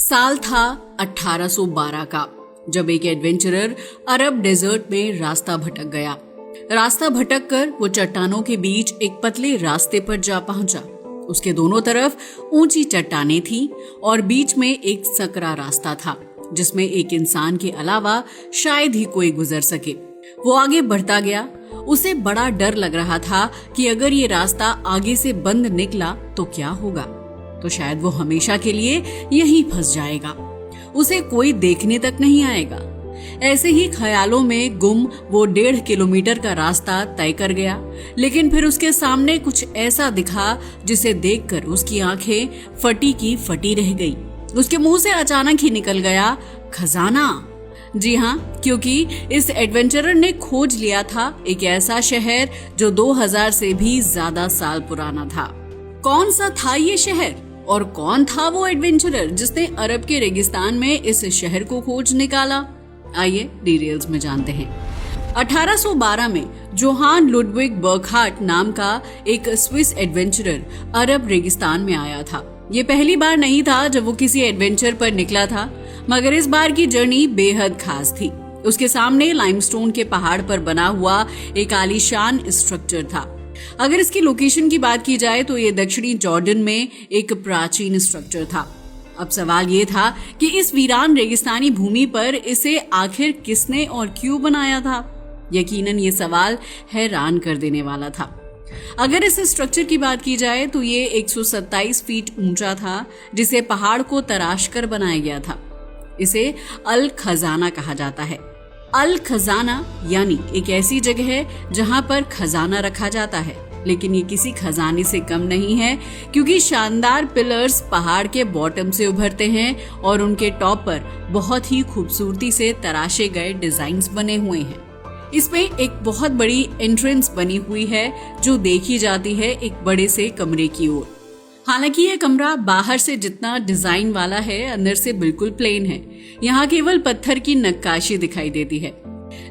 साल था 1812 का, जब एक एडवेंचरर अरब डेजर्ट में रास्ता भटक गया। रास्ता भटक कर वो चट्टानों के बीच एक पतले रास्ते पर जा पहुंचा। उसके दोनों तरफ ऊंची चट्टानें थीं और बीच में एक सकरा रास्ता था जिसमें एक इंसान के अलावा शायद ही कोई गुजर सके। वो आगे बढ़ता गया। उसे बड़ा डर लग रहा था कि अगर ये रास्ता आगे से बंद निकला तो क्या होगा, तो शायद वो हमेशा के लिए यहीं फंस जाएगा। उसे कोई देखने तक नहीं आएगा। ऐसे ही ख्यालों में गुम वो 1.5 किलोमीटर का रास्ता तय कर गया, लेकिन फिर उसके सामने कुछ ऐसा दिखा जिसे देखकर उसकी आंखें फटी की फटी रह गई। उसके मुंह से अचानक ही निकल गया, खजाना। जी हाँ, क्योंकि इस एडवेंचरर ने खोज लिया था एक ऐसा शहर जो 2000 से भी ज्यादा साल पुराना था। कौन सा था ये शहर और कौन था वो एडवेंचरर जिसने अरब के रेगिस्तान में इस शहर को खोज निकाला? आइए डिटेल्स में जानते हैं। 1812 में जोहान लुडविग बर्गहार्ट नाम का एक स्विस एडवेंचरर अरब रेगिस्तान में आया था। ये पहली बार नहीं था जब वो किसी एडवेंचर पर निकला था, मगर इस बार की जर्नी बेहद खास थी। उसके सामने लाइमस्टोन के पहाड़ पर बना हुआ एक आलीशान स्ट्रक्चर था। अगर इसकी लोकेशन की बात की जाए तो ये दक्षिणी जॉर्डन में एक प्राचीन स्ट्रक्चर था। अब सवाल ये था कि इस वीरान रेगिस्तानी भूमि पर इसे आखिर किसने और क्यों बनाया था। यकीनन ये सवाल हैरान कर देने वाला था। अगर इस स्ट्रक्चर की बात की जाए तो ये 127 फीट ऊंचा था, जिसे पहाड़ को तराश कर बनाया गया था। इसे अल खजाना कहा जाता है। अल खजाना यानी एक ऐसी जगह है जहां पर खजाना रखा जाता है, लेकिन ये किसी खजाने से कम नहीं है, क्योंकि शानदार पिलर्स पहाड़ के बॉटम से उभरते हैं और उनके टॉप पर बहुत ही खूबसूरती से तराशे गए डिजाइन्स बने हुए हैं। इसमें एक बहुत बड़ी एंट्रेंस बनी हुई है जो देखी जाती है एक बड़े से कमरे की ओर। हालांकि यह कमरा बाहर से जितना डिजाइन वाला है, अंदर से बिल्कुल प्लेन है। यहाँ केवल पत्थर की नक्काशी दिखाई देती है।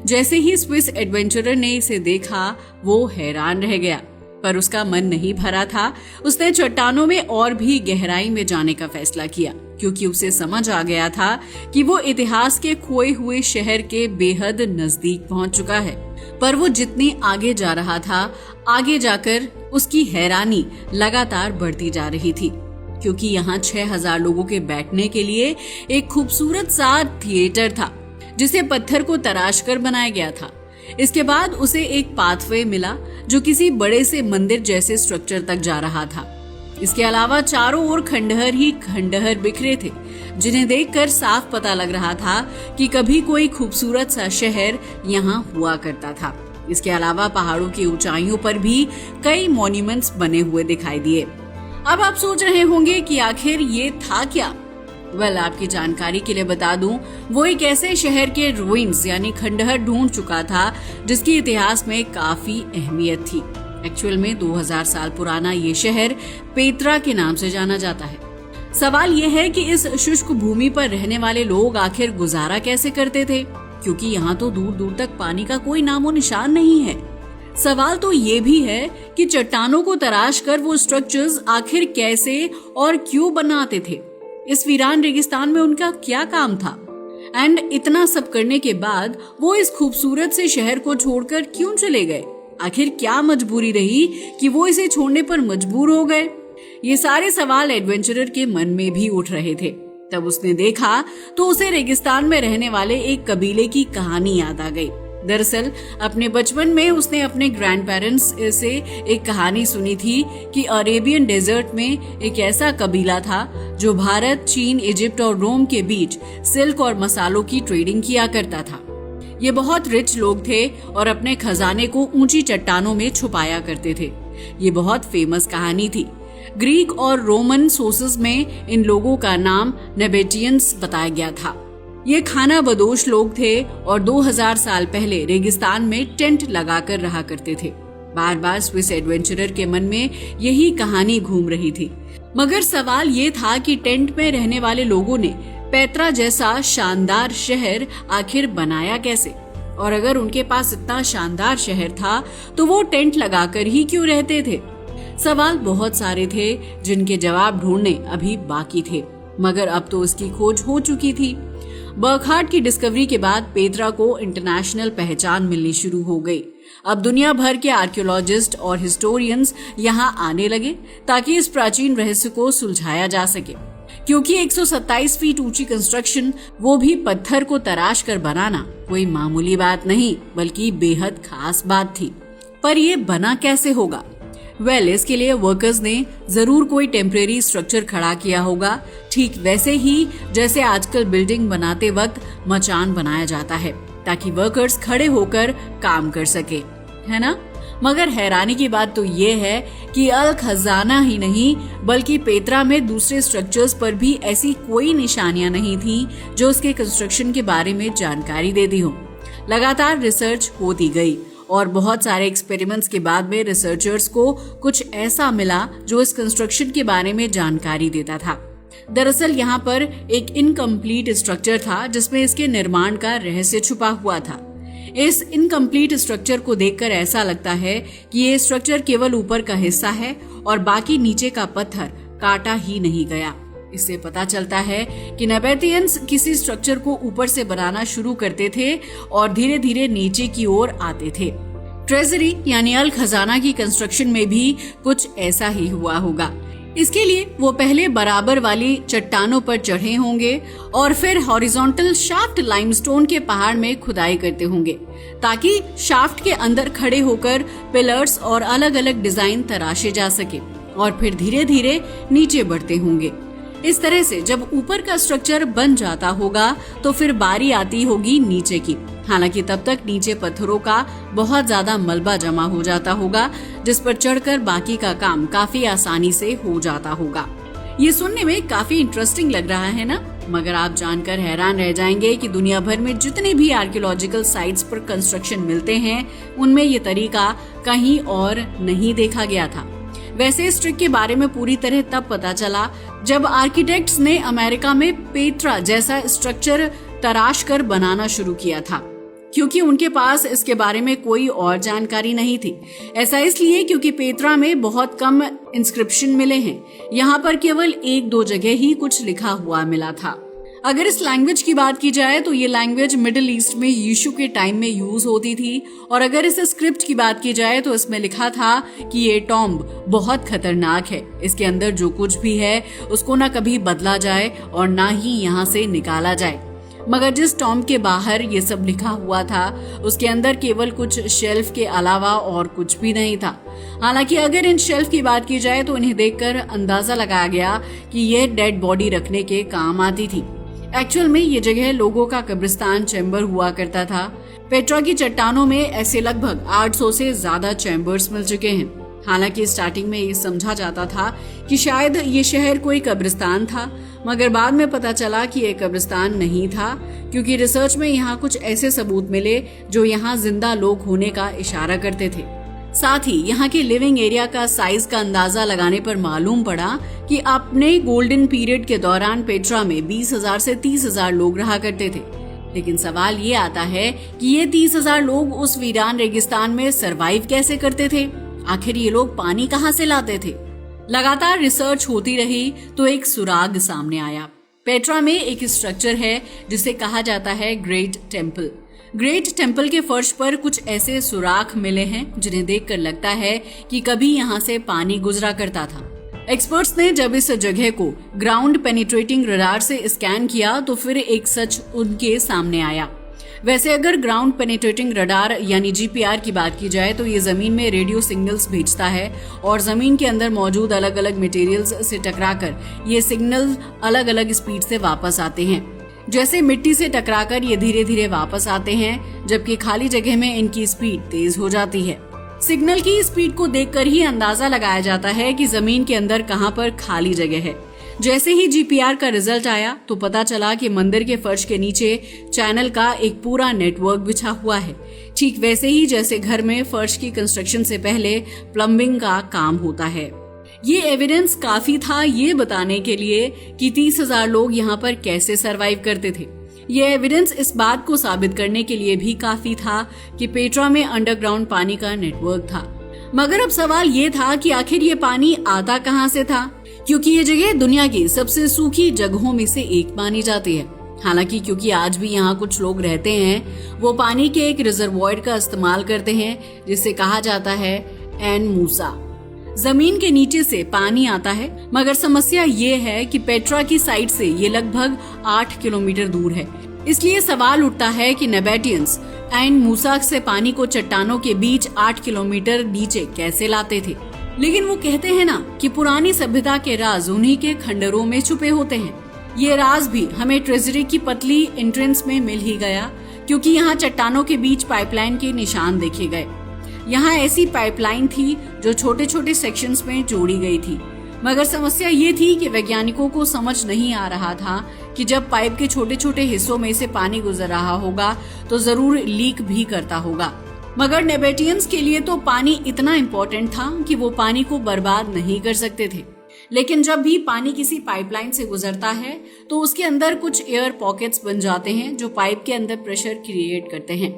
जैसे ही स्विस एडवेंचरर ने इसे देखा, वो हैरान रह गया, पर उसका मन नहीं भरा था। उसने चट्टानों में और भी गहराई में जाने का फैसला किया, क्योंकि उसे समझ आ गया था कि वो इतिहास के खोए हुए शहर के बेहद नजदीक पहुंच चुका है। पर वो जितनी आगे जा रहा था, आगे जाकर उसकी हैरानी लगातार बढ़ती जा रही थी, क्योंकि यहाँ 6000 लोगों के बैठने के लिए एक खूबसूरत सा थिएटर था जिसे पत्थर को तराश कर बनाया गया था। इसके बाद उसे एक पाथवे मिला जो किसी बड़े से मंदिर जैसे स्ट्रक्चर तक जा रहा था। इसके अलावा चारों ओर खंडहर ही खंडहर बिखरे थे, जिन्हें देखकर साफ पता लग रहा था कि कभी कोई खूबसूरत सा शहर यहाँ हुआ करता था। इसके अलावा पहाड़ों की ऊंचाइयों पर भी कई मॉन्यूमेंट्स बने हुए दिखाई दिए। अब आप सोच रहे होंगे कि आखिर ये था क्या? आपकी जानकारी के लिए बता दूं, वो एक ऐसे शहर के रुइंस यानी खंडहर ढूंढ चुका था जिसकी इतिहास में काफी अहमियत थी। एक्चुअल में 2000 साल पुराना ये शहर पेत्रा के नाम से जाना जाता है। सवाल ये है कि इस शुष्क भूमि पर रहने वाले लोग आखिर गुजारा कैसे करते थे, क्योंकि यहाँ तो दूर दूर तक पानी का कोई नामो निशान नहीं है। सवाल तो ये भी है कि चट्टानों को तराश कर वो स्ट्रक्चर्स आखिर कैसे और क्यों बनाते थे। इस वीरान रेगिस्तान में उनका क्या काम था? एंड इतना सब करने के बाद वो इस खूबसूरत से शहर को छोड़कर क्यों चले गए? आखिर क्या मजबूरी रही कि वो इसे छोड़ने पर मजबूर हो गए? ये सारे सवाल एडवेंचरर के मन में भी उठ रहे थे। तब उसने देखा तो उसे रेगिस्तान में रहने वाले एक कबीले की कहानी याद आ गई। दरअसल अपने बचपन में उसने अपने ग्रैंड पेरेंट्स से एक कहानी सुनी थी कि अरेबियन डेजर्ट में एक ऐसा कबीला था जो भारत, चीन, इजिप्ट और रोम के बीच सिल्क और मसालों की ट्रेडिंग किया करता था। ये बहुत रिच लोग थे और अपने खजाने को ऊंची चट्टानों में छुपाया करते थे। ये बहुत फेमस कहानी थी। ग्रीक और रोमन सोर्सेज में इन लोगों का नाम नेबेटियंस बताया गया था। ये खाना बदोश लोग थे और 2000 साल पहले रेगिस्तान में टेंट लगाकर रहा करते थे। बार बार स्विस एडवेंचरर के मन में यही कहानी घूम रही थी, मगर सवाल ये था कि टेंट में रहने वाले लोगों ने पेत्रा जैसा शानदार शहर आखिर बनाया कैसे? और अगर उनके पास इतना शानदार शहर था तो वो टेंट लगाकर ही क्यों रहते थे? सवाल बहुत सारे थे जिनके जवाब ढूंढने अभी बाकी थे, मगर अब तो उसकी खोज हो चुकी थी। बर्कहार्ट की डिस्कवरी के बाद पेत्रा को इंटरनेशनल पहचान मिलनी शुरू हो गई। अब दुनिया भर के आर्कियोलॉजिस्ट और हिस्टोरियंस यहाँ आने लगे ताकि इस प्राचीन रहस्य को सुलझाया जा सके, क्योंकि 127 फीट ऊंची कंस्ट्रक्शन, वो भी पत्थर को तराश कर बनाना, कोई मामूली बात नहीं बल्कि बेहद खास बात थी। पर ये बना कैसे होगा? इसके लिए वर्कर्स ने जरूर कोई टेम्परेरी स्ट्रक्चर खड़ा किया होगा, ठीक वैसे ही जैसे आजकल बिल्डिंग बनाते वक्त मचान बनाया जाता है ताकि वर्कर्स खड़े होकर काम कर सके, है ना? मगर हैरानी की बात तो ये है कि अल खजाना ही नहीं बल्कि पेत्रा में दूसरे स्ट्रक्चर्स पर भी ऐसी कोई निशानियां नहीं थी जो उसके कंस्ट्रक्शन के बारे में जानकारी देती हो। लगातार रिसर्च होती गई और बहुत सारे एक्सपेरिमेंट्स के बाद में रिसर्चर्स को कुछ ऐसा मिला जो इस कंस्ट्रक्शन के बारे में जानकारी देता था। दरअसल यहाँ पर एक इनकम्प्लीट स्ट्रक्चर था जिसमें इसके निर्माण का रहस्य छुपा हुआ था। इस इनकम्प्लीट स्ट्रक्चर को देखकर ऐसा लगता है कि ये स्ट्रक्चर केवल ऊपर का हिस्सा है और बाकी नीचे का पत्थर काटा ही नहीं गया। इससे पता चलता है कि नबातियंस किसी स्ट्रक्चर को ऊपर से बनाना शुरू करते थे और धीरे धीरे नीचे की ओर आते थे। ट्रेजरी यानी अल खजाना की कंस्ट्रक्शन में भी कुछ ऐसा ही हुआ होगा। इसके लिए वो पहले बराबर वाली चट्टानों पर चढ़े होंगे और फिर हॉरिजॉन्टल शाफ्ट लाइमस्टोन के पहाड़ में खुदाई करते होंगे ताकि शाफ्ट के अंदर खड़े होकर पिलर्स और अलग अलग डिजाइन तराशे जा सके और फिर धीरे धीरे नीचे बढ़ते होंगे। इस तरह से जब ऊपर का स्ट्रक्चर बन जाता होगा तो फिर बारी आती होगी नीचे की। हालांकि तब तक नीचे पत्थरों का बहुत ज्यादा मलबा जमा हो जाता होगा जिस पर चढ़कर बाकी का काम काफी आसानी से हो जाता होगा। ये सुनने में काफी इंटरेस्टिंग लग रहा है ना? मगर आप जानकर हैरान रह जाएंगे कि दुनिया भर में जितने भी आर्कियोलॉजिकल साइट्स पर कंस्ट्रक्शन मिलते हैं उनमें ये तरीका कहीं और नहीं देखा गया था। वैसे इस ट्रिक के बारे में पूरी तरह तब पता चला जब आर्किटेक्ट्स ने अमेरिका में पेत्रा जैसा स्ट्रक्चर तराश कर बनाना शुरू किया था, क्योंकि उनके पास इसके बारे में कोई और जानकारी नहीं थी। ऐसा इसलिए क्योंकि पेत्रा में बहुत कम इंस्क्रिप्शन मिले हैं। यहाँ पर केवल 1-2 जगह ही कुछ लिखा हुआ मिला था। अगर इस लैंग्वेज की बात की जाए तो ये लैंग्वेज मिडिल ईस्ट में यीशु के टाइम में यूज होती थी, और अगर इस स्क्रिप्ट की बात की जाए तो इसमें लिखा था कि ये टॉम्ब बहुत खतरनाक है, इसके अंदर जो कुछ भी है उसको ना कभी बदला जाए और ना ही यहाँ से निकाला जाए। मगर जिस टॉम्ब के बाहर ये सब लिखा हुआ था उसके अंदर केवल कुछ शेल्फ के अलावा और कुछ भी नहीं था। हालांकि अगर इन शेल्फ की बात की जाए तो इन्हें देखकर अंदाजा लगाया गया कि यह डेड बॉडी रखने के काम आती थी। एक्चुअल में ये जगह लोगों का कब्रिस्तान चैम्बर हुआ करता था। पेट्रा की चट्टानों में ऐसे लगभग 800 से ज्यादा चैम्बर्स मिल चुके हैं। हालांकि स्टार्टिंग में ये समझा जाता था कि शायद ये शहर कोई कब्रिस्तान था, मगर बाद में पता चला कि ये कब्रिस्तान नहीं था, क्योंकि रिसर्च में यहाँ कुछ ऐसे सबूत मिले जो यहाँ जिंदा लोग होने का इशारा करते थे। साथ ही यहाँ के लिविंग एरिया का साइज का अंदाजा लगाने पर मालूम पड़ा कि अपने गोल्डन पीरियड के दौरान पेट्रा में 20,000 से 30,000 लोग रहा करते थे। लेकिन सवाल ये आता है कि ये 30,000 लोग उस वीरान रेगिस्तान में सरवाइव कैसे करते थे? आखिर ये लोग पानी कहाँ से लाते थे? लगातार रिसर्च होती रही तो एक सुराग सामने आया। पेट्रा में एक स्ट्रक्चर है जिसे कहा जाता है ग्रेट टेम्पल। ग्रेट टेम्पल के फर्श पर कुछ ऐसे सुराख मिले हैं जिन्हें देखकर लगता है कि कभी यहाँ से पानी गुजरा करता था। एक्सपर्ट्स ने जब इस जगह को ग्राउंड पेनिट्रेटिंग रडार से स्कैन किया तो फिर एक सच उनके सामने आया। वैसे अगर ग्राउंड पेनिट्रेटिंग रडार यानी जीपीआर की बात की जाए तो ये जमीन में रेडियो सिग्नल्स भेजता है और जमीन के अंदर मौजूद अलग अलग मटेरियल्स से टकराकर ये सिग्नल अलग अलग स्पीड से वापस आते हैं। जैसे मिट्टी से टकराकर ये धीरे धीरे वापस आते हैं, जबकि खाली जगह में इनकी स्पीड तेज हो जाती है। सिग्नल की स्पीड को देखकर ही अंदाजा लगाया जाता है कि जमीन के अंदर कहां पर खाली जगह है। जैसे ही जीपीआर का रिजल्ट आया तो पता चला कि मंदिर के फर्श के नीचे चैनल का एक पूरा नेटवर्क बिछा हुआ है, ठीक वैसे ही जैसे घर में फर्श की कंस्ट्रक्शन से पहले प्लम्बिंग का काम होता है। ये एविडेंस काफी था ये बताने के लिए कि 30,000 लोग यहाँ पर कैसे सरवाइव करते थे। ये एविडेंस इस बात को साबित करने के लिए भी काफी था कि पेट्रा में अंडरग्राउंड पानी का नेटवर्क था। मगर अब सवाल ये था कि आखिर ये पानी आता कहाँ से था, क्योंकि ये जगह दुनिया की सबसे सूखी जगहों में से एक मानी जाती है। हालांकि क्योंकि आज भी यहाँ कुछ लोग रहते हैं, वो पानी के एक रिजर्वॉयर का इस्तेमाल करते हैं जिसे कहा जाता है एन मूसा। जमीन के नीचे से पानी आता है, मगर समस्या ये है कि पेट्रा की साइड से ये लगभग 8 किलोमीटर दूर है। इसलिए सवाल उठता है कि नेबेटियंस एन मूसा से पानी को चट्टानों के बीच 8 किलोमीटर नीचे कैसे लाते थे। लेकिन वो कहते हैं ना कि पुरानी सभ्यता के राज उन्हीं के खंडरों में छुपे होते हैं। ये राज भी हमें ट्रेजरी की पतली एंट्रेंस में मिल ही गया, क्योंकि यहाँ चट्टानों के बीच पाइपलाइन के निशान देखे गए। यहाँ ऐसी पाइपलाइन थी जो छोटे छोटे सेक्शंस में जोड़ी गई थी, मगर समस्या ये थी कि वैज्ञानिकों को समझ नहीं आ रहा था कि जब पाइप के छोटे छोटे हिस्सों में से पानी गुजर रहा होगा तो जरूर लीक भी करता होगा। मगर नेबेटियंस के लिए तो पानी इतना इम्पोर्टेंट था कि वो पानी को बर्बाद नहीं कर सकते थे। लेकिन जब भी पानी किसी पाइपलाइन से गुजरता है तो उसके अंदर कुछ एयर पॉकेट्स बन जाते हैं जो पाइप के अंदर प्रेशर क्रिएट करते हैं,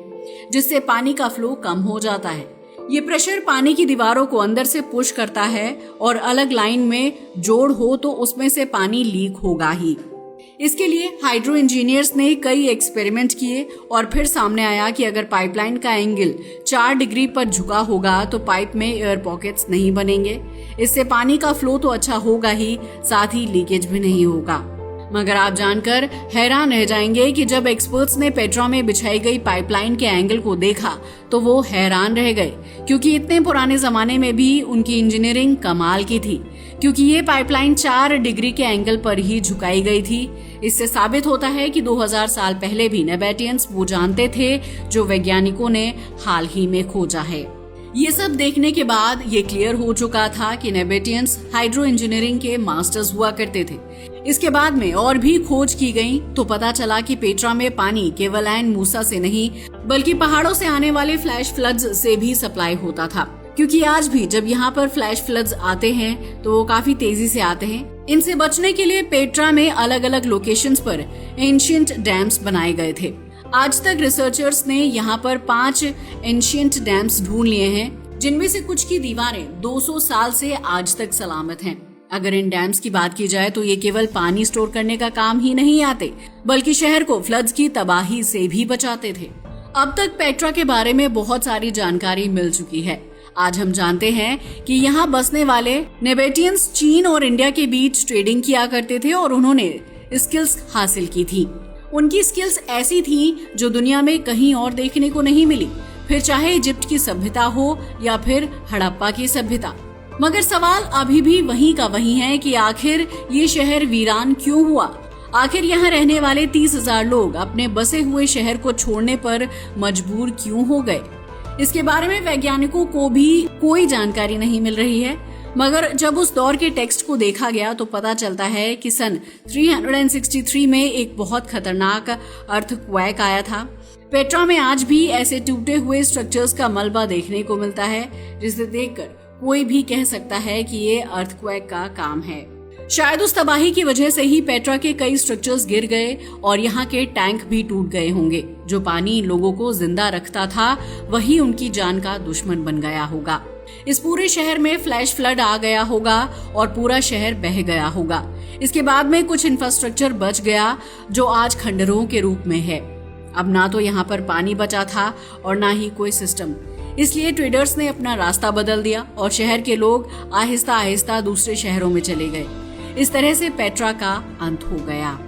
जिससे पानी का फ्लो कम हो जाता है। ये प्रेशर पानी की दीवारों को अंदर से पुश करता है और अलग लाइन में जोड़ हो तो उसमें से पानी लीक होगा ही। इसके लिए हाइड्रो इंजीनियर्स ने कई एक्सपेरिमेंट किए और फिर सामने आया कि अगर पाइपलाइन का एंगल 4 डिग्री पर झुका होगा तो पाइप में एयर पॉकेट्स नहीं बनेंगे। इससे पानी का फ्लो तो अच्छा होगा ही, साथ ही लीकेज भी नहीं होगा। मगर आप जानकर हैरान रह जाएंगे कि जब एक्सपर्ट्स ने पेट्रा में बिछाई गई पाइपलाइन के एंगल को देखा तो वो हैरान रह गए, क्योंकि इतने पुराने जमाने में भी उनकी इंजीनियरिंग कमाल की थी, क्योंकि ये पाइपलाइन 4 डिग्री के एंगल पर ही झुकाई गई थी। इससे साबित होता है कि 2000 साल पहले भी नेबेटियंस वो जानते थे जो वैज्ञानिकों ने हाल ही में खोजा है। ये सब देखने के बाद ये क्लियर हो चुका था कि नेबेटियंस हाइड्रो इंजीनियरिंग के मास्टर्स हुआ करते थे। इसके बाद में और भी खोज की गई तो पता चला कि पेट्रा में पानी केवल एन मूसा से नहीं बल्कि पहाड़ों से आने वाले फ्लैश फ्लड्स से भी सप्लाई होता था। क्योंकि आज भी जब यहाँ पर फ्लैश फ्लड्स आते हैं तो वो काफी तेजी से आते हैं। इनसे बचने के लिए पेट्रा में अलग अलग लोकेशंस पर एंशिएंट डैम्स बनाए गए थे। आज तक रिसर्चर्स ने यहाँ पर 5 एंशिएंट डैम्स ढूंढ लिए हैं, जिनमें से कुछ की दीवारें 200 साल से आज तक सलामत हैं। अगर इन डैम्स की बात की जाए तो ये केवल पानी स्टोर करने का काम ही नहीं आते, बल्कि शहर को फ्लड्स की तबाही से भी बचाते थे। अब तक पेट्रा के बारे में बहुत सारी जानकारी मिल चुकी है। आज हम जानते हैं कि यहाँ बसने वाले नेबेटियंस चीन और इंडिया के बीच ट्रेडिंग किया करते थे और उन्होंने स्किल्स हासिल की थी। उनकी स्किल्स ऐसी थी जो दुनिया में कहीं और देखने को नहीं मिली, फिर चाहे इजिप्ट की सभ्यता हो या फिर हड़प्पा की सभ्यता। मगर सवाल अभी भी वहीं का वहीं है कि आखिर ये शहर वीरान क्यों हुआ। आखिर यहाँ रहने वाले 30,000 लोग अपने बसे हुए शहर को छोड़ने पर मजबूर क्यों हो गए। इसके बारे में वैज्ञानिकों को भी कोई जानकारी नहीं मिल रही है। मगर जब उस दौर के टेक्स्ट को देखा गया तो पता चलता है कि सन 363 में एक बहुत खतरनाक अर्थक्वेक आया था। पेट्रा में आज भी ऐसे टूटे हुए स्ट्रक्चर्स का मलबा देखने को मिलता है, जिसे देखकर कोई भी कह सकता है कि ये अर्थक्वेक का काम है। शायद उस तबाही की वजह से ही पेट्रा के कई स्ट्रक्चर्स गिर गए और यहाँ के टैंक भी टूट गए होंगे। जो पानी लोगों को जिंदा रखता था वही उनकी जान का दुश्मन बन गया होगा। इस पूरे शहर में फ्लैश फ्लड आ गया होगा और पूरा शहर बह गया होगा। इसके बाद में कुछ इंफ्रास्ट्रक्चर बच गया जो आज खंडरों के रूप में है। अब ना तो यहाँ पर पानी बचा था और ना ही कोई सिस्टम, इसलिए ट्रेडर्स ने अपना रास्ता बदल दिया और शहर के लोग आहिस्ता आहिस्ता दूसरे शहरों में चले गए। इस तरह से पेट्रा का अंत हो गया।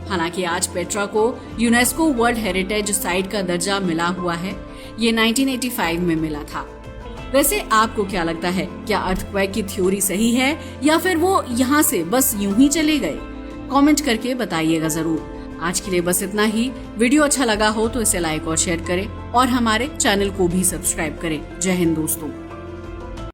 हालांकि आज पेट्रा को यूनेस्को वर्ल्ड हेरिटेज साइट का दर्जा मिला हुआ है। ये 1985 में मिला था। वैसे आपको क्या लगता है, क्या अर्थक्वेक की थ्योरी सही है या फिर वो यहाँ से बस यूं ही चले गए? कमेंट करके बताइएगा जरूर। आज के लिए बस इतना ही। वीडियो अच्छा लगा हो तो इसे लाइक और शेयर करें और हमारे चैनल को भी सब्सक्राइब करें। जय हिंद दोस्तों।